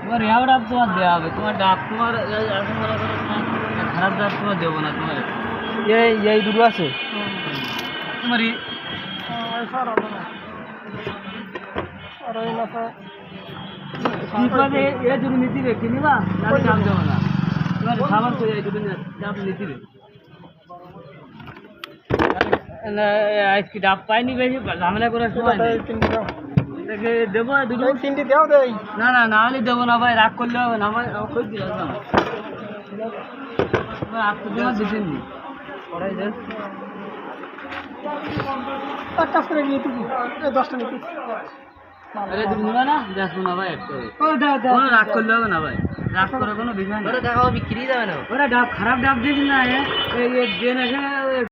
তোমার ইয়াও ডাব তোমার দেওয়া হবে, তোমার ডাব তোমার এখন মনে করো তোমার খারাপ ডাব তোমার দেবো না তোমার। এই দুটো আছে তোমার এ দুটো নিতিবে কিনিবা তাহলে ডাব দেবো না, তোমার খাবার করে এই দুটো ডাব নিতিবে। আজকে ডাব পাইনি বেশি ঝামেলা করে সময় নেই। দেখে দেবো দুটো তিনটি দেও দেই না না না হলে দেবো না ভাই, রাগ করলে হবে না ভাই, খোঁজ দিল রাগ তো দেওয়া দিচ্ছেন নি এক কাজ করে নিয়ে তুমি 10টা নিতে আরে তুমি নিবা না দেখো না ভাই, একটু রাগ করলে হবে না ভাই, রাগ করে কোনো বিষয় না। দেখাও বিক্রি যাবে না ওরা ডাব খারাপ ডাব দিস না, এই দেন এখানে